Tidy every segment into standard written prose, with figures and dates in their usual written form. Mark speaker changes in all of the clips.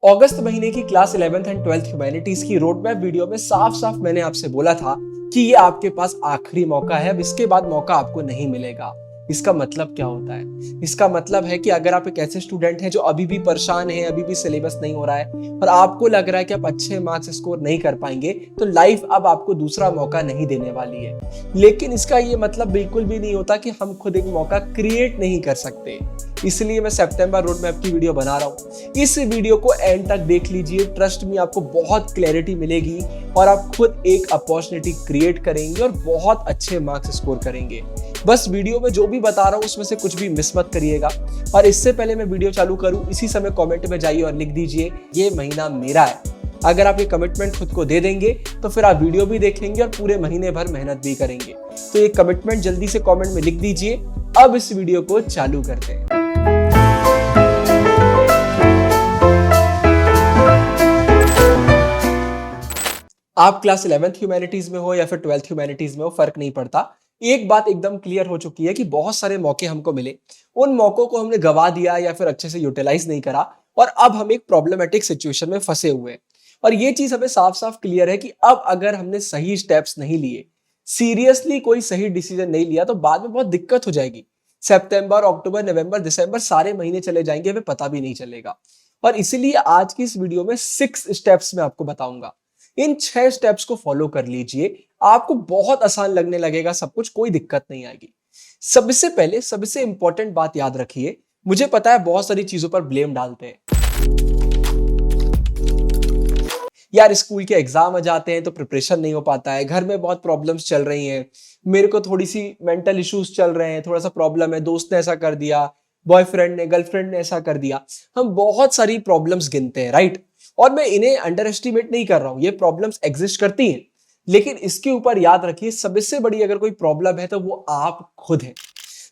Speaker 1: अगस्त महीने की class 11th and 12th humanities की रोड मैप वीडियो में साफ साफ मैंने आपसे बोला था कि ये आपके पास आखिरी मौका है, अब इसके बाद मौका आपको नहीं मिलेगा। इसका मतलब क्या होता है? इसका मतलब है कि अगर आप एक ऐसे स्टूडेंट हैं जो अभी भी परेशान है, अभी भी सिलेबस नहीं हो रहा है और आपको लग रहा है कि आप अच्छे मार्क्स स्कोर नहीं कर पाएंगे, तो लाइफ अब आपको दूसरा मौका नहीं देने वाली है। लेकिन इसका ये मतलब बिल्कुल भी नहीं होता कि हम खुद एक मौका क्रिएट नहीं कर सकते। इसलिए मैं सितंबर रोड मैप की वीडियो बना रहा हूँ। इस वीडियो को एंड तक देख लीजिए, ट्रस्ट मी आपको बहुत क्लैरिटी मिलेगी और आप खुद एक अपॉर्चुनिटी क्रिएट करेंगे और बहुत अच्छे मार्क्स स्कोर करेंगे। बस वीडियो में जो भी बता रहा हूँ उसमें से कुछ भी मिस मत करिएगा। और इससे पहले मैं वीडियो चालू करूँ, इसी समय कमेंट में जाइए और लिख दीजिए ये महीना मेरा है। अगर आप ये कमिटमेंट खुद को दे देंगे तो फिर आप वीडियो भी देखेंगे और पूरे महीने भर मेहनत भी करेंगे। तो ये कमिटमेंट जल्दी से कमेंट में लिख दीजिए। अब इस वीडियो को चालू करते हैं। आप क्लास 11th ह्यूमैनिटीज में हो या फिर 12th ह्यूमैनिटीज में हो, फर्क नहीं पड़ता। एक बात एकदम क्लियर हो चुकी है कि बहुत सारे मौके हमको मिले, उन मौकों को हमने गवा दिया या फिर अच्छे से यूटिलाइज नहीं करा और अब हम एक प्रॉब्लमेटिक सिचुएशन में फंसे हुए हैं। और ये चीज हमें साफ साफ क्लियर है कि अब अगर हमने सही स्टेप्स नहीं लिए, सीरियसली कोई सही डिसीजन नहीं लिया, तो बाद में बहुत दिक्कत हो जाएगी। सितंबर, अक्टूबर, नवंबर, दिसंबर सारे महीने चले जाएंगे, हमें पता भी नहीं चलेगा। और इसीलिए आज की इस वीडियो में 6 स्टेप्स मैं आपको बताऊंगा। इन 6 स्टेप्स को फॉलो कर लीजिए, आपको बहुत आसान लगने लगेगा सब कुछ, कोई दिक्कत नहीं आएगी। सबसे पहले सबसे इंपॉर्टेंट बात याद रखिए, मुझे पता है बहुत सारी चीजों पर ब्लेम डालते हैं। यार स्कूल के एग्जाम आ जाते हैं तो प्रिपरेशन नहीं हो पाता है, घर में बहुत प्रॉब्लम्स चल रही हैं, मेरे को थोड़ी सी मेंटल इश्यूज चल रहे हैं, थोड़ा सा प्रॉब्लम है, दोस्त ने ऐसा कर दिया, बॉयफ्रेंड ने, गर्लफ्रेंड ने ऐसा कर दिया। हम बहुत सारी प्रॉब्लम्स गिनते हैं, राइट? और मैं इन्हें अंडर एस्टिमेट नहीं कर रहा हूं, ये प्रॉब्लम्स एग्जिस्ट करती हैं। लेकिन इसके ऊपर याद रखिए, सबसे बड़ी अगर कोई प्रॉब्लम है तो वो आप खुद हैं।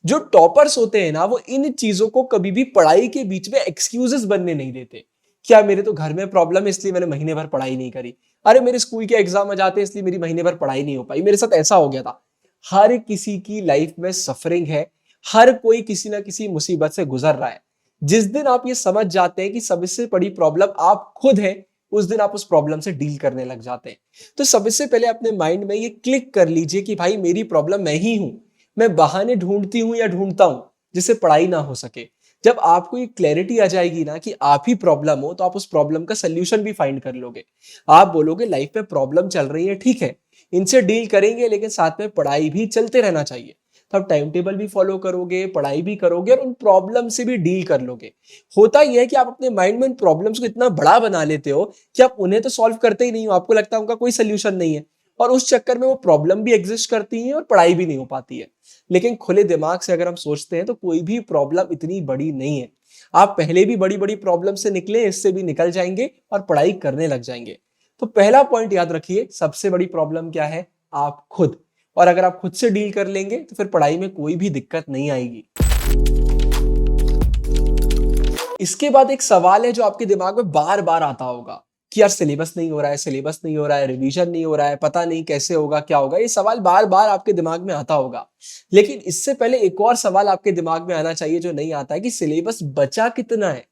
Speaker 1: जो टॉपर्स होते हैं ना, वो इन चीजों को कभी भी पढ़ाई के बीच में एक्सक्यूजेस बनने नहीं देते। क्या मेरे तो घर में प्रॉब्लम है इसलिए मैंने महीने भर पढ़ाई नहीं करी, अरे मेरे स्कूल के एग्जाम आ जाते हैं इसलिए मेरी महीने भर पढ़ाई नहीं हो पाई, मेरे साथ ऐसा हो गया था। हर किसी की लाइफ में सफरिंग है, हर कोई किसी ना किसी मुसीबत से गुजर रहा है। जिस दिन आप ये समझ जाते हैं कि सबसे बड़ी प्रॉब्लम आप खुद हैं, उस दिन आप उस प्रॉब्लम से डील करने लग जाते हैं। तो सबसे पहले अपने माइंड में ये क्लिक कर लीजिए कि भाई मेरी प्रॉब्लम मैं ही हूं। मैं बहाने ढूंढती हूं या ढूंढता हूं जिससे पढ़ाई ना हो सके। जब आपको ये क्लैरिटी आ जाएगी ना कि आप ही प्रॉब्लम हो, तो आप उस प्रॉब्लम का सोल्यूशन भी फाइंड कर लोगे। आप बोलोगे लाइफ में प्रॉब्लम चल रही है, ठीक है, इनसे डील करेंगे, लेकिन साथ में पढ़ाई भी चलते रहना चाहिए। तो आप टाइम टेबल भी फॉलो करोगे, पढ़ाई भी करोगे और उन प्रॉब्लम से भी डील कर लोगे। होता यह है कि आप अपने माइंड में उन प्रॉब्लम्स को इतना बड़ा बना लेते हो कि आप उन्हें तो सॉल्व करते ही नहीं हो, आपको लगता है उनका कोई सोल्यूशन नहीं है, और उस चक्कर में वो प्रॉब्लम भी एग्जिस्ट करती है और पढ़ाई भी नहीं हो पाती है। लेकिन खुले दिमाग से अगर हम सोचते हैं तो कोई भी प्रॉब्लम इतनी बड़ी नहीं है। आप पहले भी बड़ी बड़ी प्रॉब्लम से निकले, इससे भी निकल जाएंगे और पढ़ाई करने लग जाएंगे। तो पहला पॉइंट याद रखिए, सबसे बड़ी प्रॉब्लम क्या है? आप खुद। और अगर आप खुद से डील कर लेंगे तो फिर पढ़ाई में कोई भी दिक्कत नहीं आएगी। इसके बाद एक सवाल है जो आपके दिमाग में बार बार आता होगा कि यार सिलेबस नहीं हो रहा है, सिलेबस नहीं हो रहा है, रिवीजन नहीं हो रहा है, पता नहीं कैसे होगा, क्या होगा। ये सवाल बार बार आपके दिमाग में आता होगा। लेकिन इससे पहले एक और सवाल आपके दिमाग में आना चाहिए जो नहीं आता है, कि सिलेबस बचा कितना है।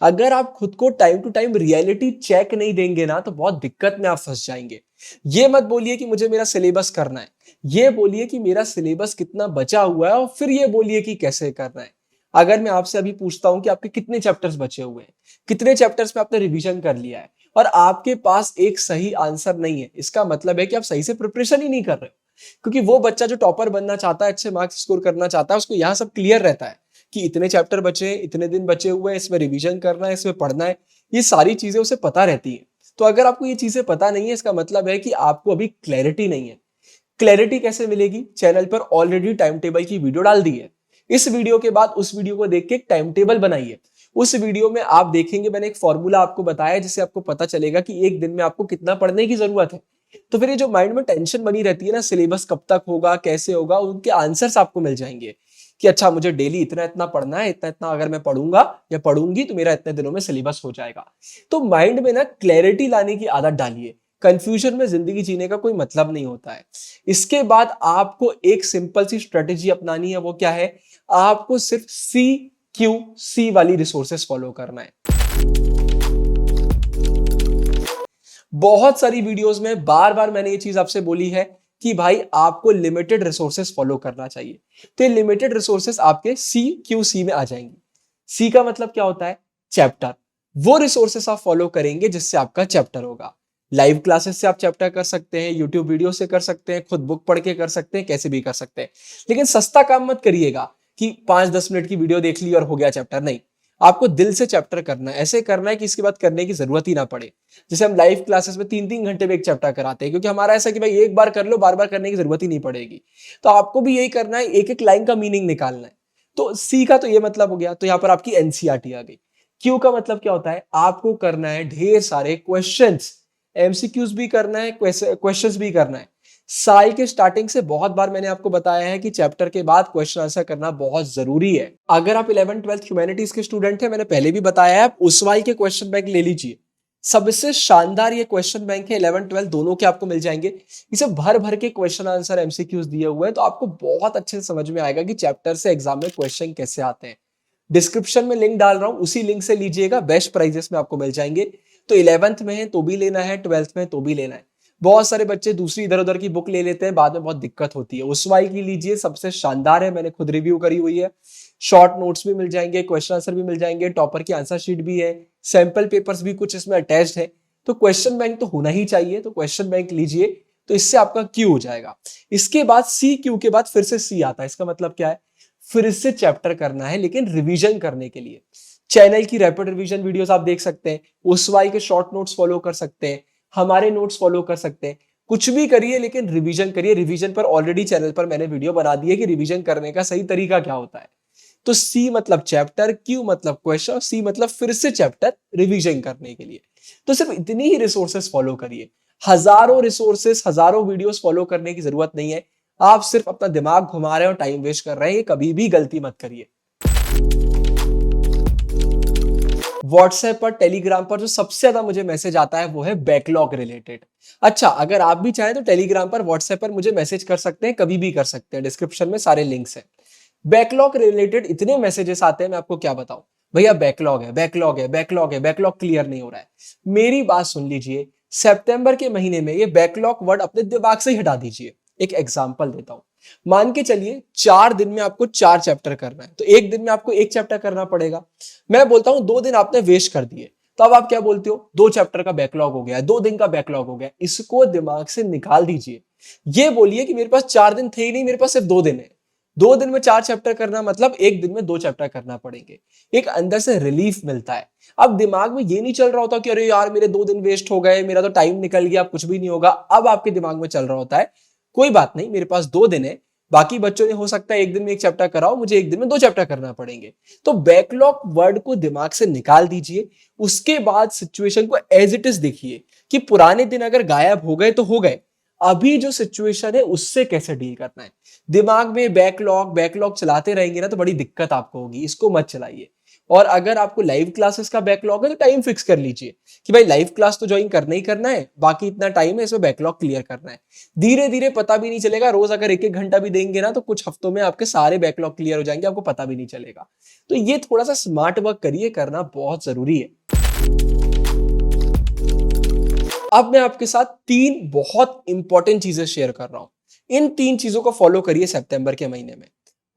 Speaker 1: अगर आप खुद को time to time reality check नहीं देंगे ना, तो बहुत दिक्कत में आप फंस जाएंगे। ये मत बोलिए कि मुझे मेरा सिलेबस करना है, ये बोलिए कि मेरा सिलेबस कितना बचा हुआ है और फिर ये बोलिए कि कैसे करना है। अगर मैं आपसे अभी पूछता हूं कि आपके कितने चैप्टर्स बचे हुए हैं, कितने चैप्टर्स में आपने रिवीजन कर लिया है, और आपके पास एक सही आंसर नहीं है, इसका मतलब है कि आप सही से प्रिपरेशन ही नहीं कर रहे हो। क्योंकि वो बच्चा जो टॉपर बनना चाहता है, अच्छे मार्क्स स्कोर करना चाहता है, उसको यहाँ सब क्लियर रहता है कि इतने चैप्टर बचे हैं, इतने दिन बचे हुए हैं, इसमें रिवीजन करना है, इसमें पढ़ना है, ये सारी चीजें उसे पता रहती है। तो अगर आपको ये चीजें पता नहीं है, इसका मतलब है कि आपको अभी क्लैरिटी नहीं है। क्लैरिटी कैसे मिलेगी? चैनल पर ऑलरेडी टाइम टेबल की वीडियो डाल दी है। इस वीडियो के बाद उस वीडियो को देख के एक टाइम टेबल बनाइए। उस वीडियो में आप देखेंगे, मैंने एक फॉर्मूला आपको बताया जिससे आपको पता चलेगा कि एक दिन में आपको कितना पढ़ने की जरूरत है। तो फिर ये जो माइंड में टेंशन बनी रहती है ना, सिलेबस कब तक होगा, कैसे होगा, उनके आंसर्स आपको मिल जाएंगे कि अच्छा मुझे डेली इतना इतना पढ़ना है, इतना इतना अगर मैं पढ़ूंगा या पढ़ूंगी तो मेरा इतने दिनों में सिलेबस हो जाएगा। तो माइंड में ना क्लैरिटी लाने की आदत डालिए। कंफ्यूजन में जिंदगी जीने का कोई मतलब नहीं होता है। इसके बाद आपको एक सिंपल सी स्ट्रेटेजी अपनानी है। वो क्या है? आपको सिर्फ CQC वाली रिसोर्सेस फॉलो करना है। बहुत सारी वीडियोस में बार बार मैंने ये चीज आपसे बोली है कि भाई आपको लिमिटेड रिसोर्सेस फॉलो करना चाहिए। तो ये लिमिटेड रिसोर्सेस आपके CQC में आ जाएंगे। सी का मतलब क्या होता है? चैप्टर। वो रिसोर्सेस आप फॉलो करेंगे जिससे आपका चैप्टर होगा। लाइव क्लासेस से आप चैप्टर कर सकते हैं, यूट्यूब वीडियो से कर सकते हैं, खुद बुक पढ़ के कर सकते हैं, कैसे भी कर सकते हैं। लेकिन सस्ता काम मत करिएगा कि 5-10 मिनट की वीडियो देख ली और हो गया चैप्टर। नहीं, आपको दिल से चैप्टर करना है। ऐसे करना है कि इसके बाद करने की जरूरत ही ना पड़े। जैसे हम लाइव क्लासेस में 3-3 घंटे में एक चैप्टर कराते हैं, क्योंकि हमारा ऐसा कि भाई एक बार कर लो, बार बार करने की जरूरत ही नहीं पड़ेगी। तो आपको भी यही करना है, एक एक लाइन का मीनिंग निकालना है। तो सी का तो ये मतलब हो गया। तो यहां पर आपकी एनसीईआरटी आ गई। क्यू का मतलब क्या होता है? आपको करना है ढेर सारे क्वेश्चंस, एमसीक्यूज भी करना है, क्वेश्चंस भी करना है। साल के स्टार्टिंग से बहुत बार मैंने आपको बताया है कि चैप्टर के बाद क्वेश्चन आंसर करना बहुत जरूरी है। अगर आप 11th-12th ह्यूमैनिटीज के स्टूडेंट हैं, मैंने पहले भी बताया है, आप उस वाई के क्वेश्चन बैंक ले लीजिए। सबसे शानदार ये क्वेश्चन बैंक है, 11th-12th दोनों के आपको मिल जाएंगे। इसे भर भर के क्वेश्चन आंसर एमसीक्यूज दिए हुए हैं, तो आपको बहुत अच्छे से समझ में आएगा कि चैप्टर से एग्जाम में क्वेश्चन कैसे आते हैं। डिस्क्रिप्शन में लिंक डाल रहा हूं, उसी लिंक से लीजिएगा, बेस्ट प्राइजेस में आपको मिल जाएंगे। तो 11th में है तो भी लेना है, 12th में तो भी लेना है। बहुत सारे बच्चे दूसरी इधर उधर की बुक ले लेते हैं, बाद में बहुत दिक्कत होती है। उस वाई की लीजिए, सबसे शानदार है, मैंने खुद रिव्यू करी हुई है। शॉर्ट नोट्स भी मिल जाएंगे, क्वेश्चन आंसर भी मिल जाएंगे, टॉपर की आंसर शीट भी है, सैंपल पेपर्स भी कुछ इसमें अटैच्ड है। तो क्वेश्चन बैंक तो होना ही चाहिए, तो क्वेश्चन बैंक लीजिए, तो इससे आपका क्यू हो जाएगा। इसके बाद सी, क्यू के बाद फिर से सी आता है। इसका मतलब क्या है? फिर से चैप्टर करना है, लेकिन रिवीजन करने के लिए। चैनल की रैपिड रिवीजन वीडियोस आप देख सकते हैं, उस के शॉर्ट नोट्स फॉलो कर सकते हैं, हमारे नोट्स फॉलो कर सकते हैं। कुछ भी करिए लेकिन रिवीजन करिए। रिवीजन पर ऑलरेडी चैनल पर मैंने वीडियो बना दी है कि रिवीजन करने का सही तरीका क्या होता है। तो सी मतलब चैप्टर, क्यू मतलब क्वेश्चन, सी मतलब फिर से चैप्टर रिवीजन करने के लिए। तो सिर्फ इतनी ही रिसोर्सेस फॉलो करिए। हजारों रिसोर्सेस, हजारों वीडियोस फॉलो करने की जरूरत नहीं है। आप सिर्फ अपना दिमाग घुमा रहे हो, टाइम वेस्ट कर रहे हैं, कभी भी गलती मत करिए। व्हाट्सएप पर, टेलीग्राम पर जो सबसे ज्यादा मुझे मैसेज आता है वो है बैकलॉग रिलेटेड। अच्छा, अगर आप भी चाहें तो टेलीग्राम पर, व्हाट्सएप पर मुझे मैसेज कर सकते हैं, कभी भी कर सकते हैं। डिस्क्रिप्शन में सारे लिंक्स हैं। बैकलॉग रिलेटेड इतने मैसेजेस आते हैं, मैं आपको क्या बताऊं। भैया बैकलॉग है, बैकलॉग है, बैकलॉग है, बैकलॉग क्लियर नहीं हो रहा है। मेरी बात सुन लीजिए, सितंबर के महीने में ये बैकलॉग वर्ड अपने दिमाग से ही हटा दीजिए। एक एग्जांपल देता हूं। मान के चलिए 4 दिन में आपको 4 चैप्टर करना है, तो एक दिन में आपको एक चैप्टर करना पड़ेगा। मैं बोलता हूं 2 दिन आपने वेस्ट कर दिए, तो अब आप क्या बोलते हो? 2 चैप्टर का बैकलॉग हो गया, 2 दिन का बैकलॉग हो गया। इसको दिमाग से निकाल दीजिए। ये बोलिए कि मेरे पास 4 दिन थे ही नहीं, मेरे पास सिर्फ 2 दिन है। 2 दिन में 4 चैप्टर करना मतलब एक दिन में 2 चैप्टर करना पड़ेंगे। एक अंदर से रिलीफ मिलता है। अब दिमाग में ये नहीं चल रहा होता कि अरे यार मेरे 2 दिन वेस्ट हो गए, मेरा तो टाइम निकल गया, कुछ भी नहीं होगा। अब आपके दिमाग में चल रहा होता है कोई बात नहीं, मेरे पास 2 दिन है, बाकी बच्चों ने हो सकता है एक दिन में एक चैप्टर कराओ, मुझे एक दिन में 2 चैप्टर करना पड़ेंगे। तो बैकलॉग वर्ड को दिमाग से निकाल दीजिए। उसके बाद सिचुएशन को एज इट इज देखिए कि पुराने दिन अगर गायब हो गए तो हो गए, अभी जो सिचुएशन है उससे कैसे डील करना है। दिमाग में बैकलॉग बैकलॉग चलाते रहेंगे ना तो बड़ी दिक्कत आपको होगी, इसको मत चलाइए। और अगर आपको लाइव क्लासेस का बैकलॉग है तो टाइम फिक्स कर लीजिए कि भाई लाइव क्लास तो ज्वाइन करना ही करना है, बाकी इतना टाइम है, इसमें बैकलॉग क्लियर करना है। धीरे धीरे पता भी नहीं चलेगा, रोज अगर एक एक घंटा भी देंगे ना तो कुछ हफ्तों में आपके सारे बैकलॉग क्लियर हो जाएंगे, आपको पता भी नहीं चलेगा। तो ये थोड़ा सा स्मार्ट वर्क करिए, करना बहुत जरूरी है। अब मैं आपके साथ 3 बहुत इंपॉर्टेंट चीजें शेयर कर रहा हूं। इन 3 चीजों को फॉलो करिए सितंबर के महीने में।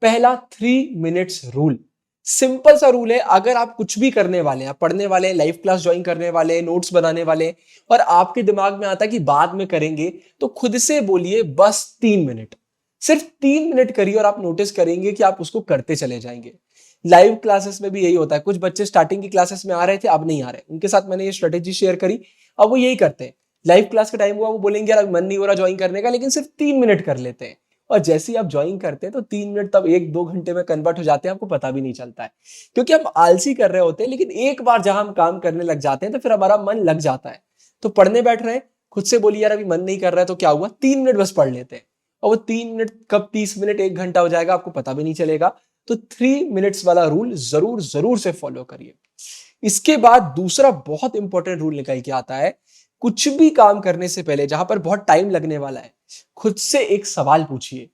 Speaker 1: पहला, 3 मिनट्स रूल। सिंपल सा रूल है, अगर आप कुछ भी करने वाले हैं, आप पढ़ने वाले हैं, लाइव क्लास ज्वाइन करने वाले हैं, नोट्स बनाने वाले हैं, और आपके दिमाग में आता है कि बाद में करेंगे, तो खुद से बोलिए बस 3 मिनट। सिर्फ 3 मिनट करिए और आप नोटिस करेंगे कि आप उसको करते चले जाएंगे। लाइव क्लासेस में भी यही होता है। कुछ बच्चे स्टार्टिंग की क्लासेस में आ रहे थे, अब नहीं आ रहे, उनके साथ मैंने ये स्ट्रेटेजी शेयर करी। अब वो यही करते हैं, लाइव क्लास का टाइम हुआ वो बोलेंगे यार मन नहीं हो रहा ज्वाइन करने का, लेकिन सिर्फ 3 मिनट कर लेते हैं। और जैसे ही आप ज्वाइन करते हैं तो 3 मिनट तब 1-2 घंटे में कन्वर्ट हो जाते हैं, आपको पता भी नहीं चलता है। क्योंकि हम आलसी कर रहे होते हैं, लेकिन एक बार जहां हम काम करने लग जाते हैं तो फिर हमारा मन लग जाता है। तो पढ़ने बैठ रहे हैं, खुद से बोलिए यार अभी मन नहीं कर रहा है, तो क्या हुआ, 3 मिनट बस पढ़ लेते हैं। और वो 3 मिनट कब 30 मिनट 1 घंटा हो जाएगा आपको पता भी नहीं चलेगा। तो 3 मिनट्स वाला रूल जरूर जरूर से फॉलो करिए। इसके बाद दूसरा बहुत इंपॉर्टेंट रूल निकल के आता है, कुछ भी काम करने से पहले जहां पर बहुत टाइम लगने वाला है, खुद से एक सवाल पूछिए,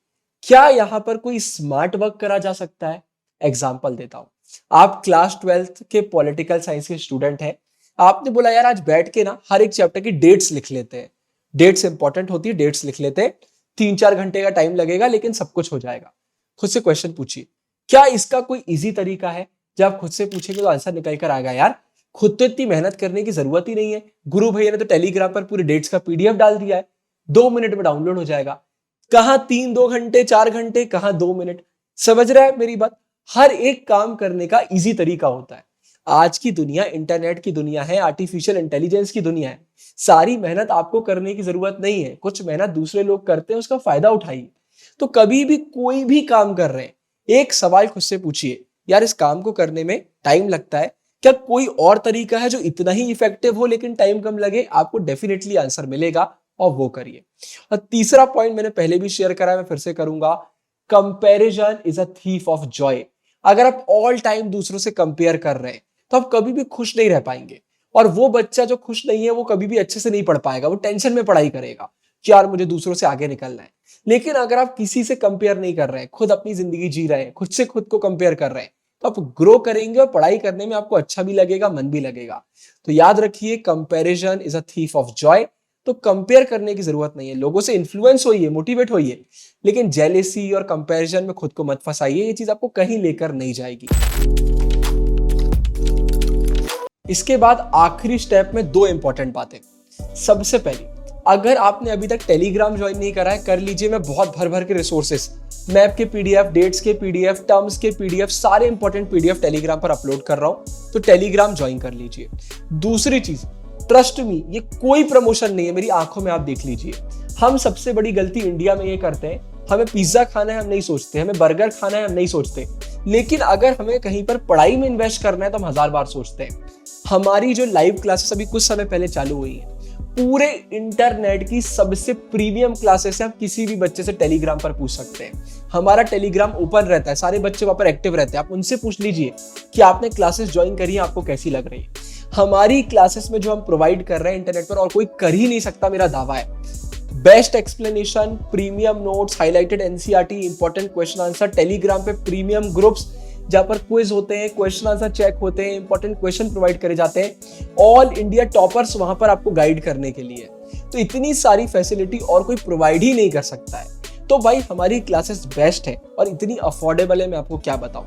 Speaker 1: क्या यहां पर कोई स्मार्ट वर्क करा जा सकता है। एग्जाम्पल देता हूं, आप क्लास 12th के पॉलिटिकल साइंस के स्टूडेंट हैं। आपने बोला यार आज बैठ के ना हर एक चैप्टर की डेट्स लिख लेते हैं, डेट्स इंपॉर्टेंट होती है, डेट्स लिख लेते हैं, 3-4 घंटे का टाइम लगेगा लेकिन सब कुछ हो जाएगा। खुद से क्वेश्चन पूछिए, क्या इसका कोई इजी तरीका है? जब आप खुद से पूछेंगे तो आंसर निकल कर आएगा यार, खुद तो इतनी मेहनत करने की जरूरत ही नहीं है, गुरु भैया ने तो टेलीग्राम पर पूरे डेट्स का पीडीएफ डाल दिया है, 2 मिनट में डाउनलोड हो जाएगा। कहां 3-2 घंटे 4 घंटे, कहां 2 मिनट। समझ रहा है मेरी बात? हर एक काम करने का इजी तरीका होता है। आज की दुनिया इंटरनेट की दुनिया है, आर्टिफिशियल इंटेलिजेंस की दुनिया है। सारी मेहनत आपको करने की जरूरत नहीं है, कुछ मेहनत दूसरे लोग करते हैं, उसका फायदा उठाइए। तो कभी भी कोई भी काम कर रहे हैं, एक सवाल खुद से पूछिए, यार इस काम को करने में टाइम लगता है, क्या कोई और तरीका है जो इतना ही इफेक्टिव हो लेकिन टाइम कम लगे? आपको डेफिनेटली आंसर मिलेगा और वो करिए। और तीसरा पॉइंट मैंने पहले भी शेयर करा है, मैं फिर से करूंगा, comparison is a thief of Joy. अगर आप ऑल टाइम दूसरों से कंपेयर कर रहे हैं तो आप कभी भी खुश नहीं रह पाएंगे, और वो बच्चा जो खुश नहीं है वो कभी भी अच्छे से नहीं पढ़ पाएगा, वो टेंशन में पढ़ाई करेगा कि यार मुझे दूसरों से आगे निकलना है। लेकिन अगर आप किसी से कंपेयर नहीं कर रहे हैं, खुद अपनी जिंदगी जी रहे हैं, खुद से खुद को कंपेयर कर रहे हैं, तो आप ग्रो करेंगे और पढ़ाई करने में आपको अच्छा भी लगेगा, मन भी लगेगा। तो याद रखिए, comparison is a thief of Joy. तो कंपेयर करने की जरूरत नहीं है, लोगों से इन्फ्लुएंस होइए, मोटिवेट होइए, लेकिन जेलेसी और कंपैरिजन में खुद को मत फंसाइए, ये चीज आपको कहीं लेकर नहीं जाएगी। इसके बाद आखिरी स्टेप में 2 इंपॉर्टेंट बातें। सबसे पहली, अगर आपने अभी तक टेलीग्राम ज्वाइन नहीं करा है, कर लीजिए। मैं बहुत भर भर के रिसोर्सेस, मैप के पीडीएफ, डेट्स के पीडीएफ, टर्म्स के पीडीएफ, सारे इंपॉर्टेंट पीडीएफ टेलीग्राम पर अपलोड कर रहा हूं, तो टेलीग्राम ज्वाइन कर लीजिए। दूसरी चीज, ट्रस्ट मी, ये कोई प्रमोशन नहीं है, मेरी आंखों में आप देख लीजिए। हम सबसे बड़ी गलती इंडिया में ये करते हैं, हमें पिज्जा खाना है हम नहीं सोचते, हमें बर्गर खाना है हम नहीं सोचते, लेकिन अगर हमें कहीं पर पढ़ाई में इन्वेस्ट करना है तो हम 1000 बार सोचते हैं। हमारी जो लाइव क्लासेस अभी कुछ समय पहले चालू हुई है, पूरे इंटरनेट की सबसे प्रीमियम क्लासेस है, आप किसी भी बच्चे से टेलीग्राम पर पूछ सकते हैं। हमारा टेलीग्राम ओपन रहता है, सारे बच्चे वहां पर एक्टिव रहते हैं, आप उनसे पूछ लीजिए कि आपने क्लासेस ज्वाइन करी है, आपको कैसी लग रही है। हमारी क्लासेस में जो हम प्रोवाइड कर रहे हैं इंटरनेट पर और कोई कर ही नहीं सकता, मेरा दावा है। Best explanation, premium notes, highlighted NCERT, important question answer, Telegram पे प्रीमियम ग्रुप्स जहां पर क्विज होते हैं, क्वेश्चन आंसर चेक होते हैं, इंपॉर्टेंट क्वेश्चन प्रोवाइड करे जाते हैं, ऑल इंडिया टॉपर्स वहां पर आपको गाइड करने के लिए। तो इतनी सारी फैसिलिटी और कोई प्रोवाइड ही नहीं कर सकता है। तो भाई हमारी क्लासेस बेस्ट है और इतनी अफोर्डेबल है, मैं आपको क्या बताऊं।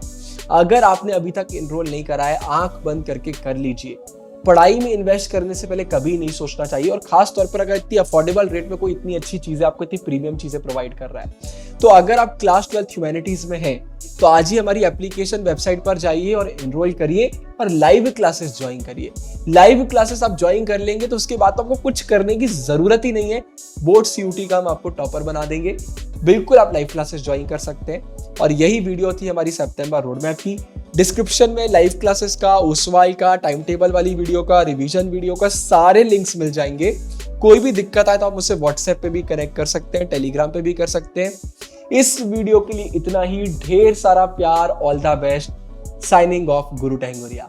Speaker 1: अगर आपने अभी तक एनरोल नहीं करा है, आंख बंद करके कर लीजिए। पढ़ाई में इन्वेस्ट करने से पहले कभी नहीं सोचना चाहिए, और खास तौर पर अगर इतनी अफोर्डेबल रेट में कोई इतनी अच्छी चीजें, आपको इतनी प्रीमियम चीजें प्रोवाइड कर रहा है। तो अगर आप क्लास 12 ह्यूमैनिटीज में हैं तो आज ही हमारी एप्लीकेशन वेबसाइट पर जाइए और एनरोल करिए और लाइव क्लासेस ज्वाइन करिए। लाइव क्लासेस आप ज्वाइन कर लेंगे तो उसके बाद तो आपको कुछ करने की जरूरत ही नहीं है, बोर्ड सीयूटी का हम आपको टॉपर बना देंगे। बिल्कुल आप लाइव क्लासेस ज्वाइन कर सकते हैं। और यही वीडियो थी हमारी सितंबर रोड मैप की। डिस्क्रिप्शन में लाइव क्लासेस का, ओसवाई का, टाइम टेबल वाली वीडियो का, रिवीजन वीडियो का सारे लिंक्स मिल जाएंगे। कोई भी दिक्कत आए तो आप मुझसे व्हाट्सएप पे भी कनेक्ट कर सकते हैं, टेलीग्राम पे भी कर सकते हैं। इस वीडियो के लिए इतना ही, ढेर सारा प्यार, all the best. Signing off, Guru टहंगुरिया।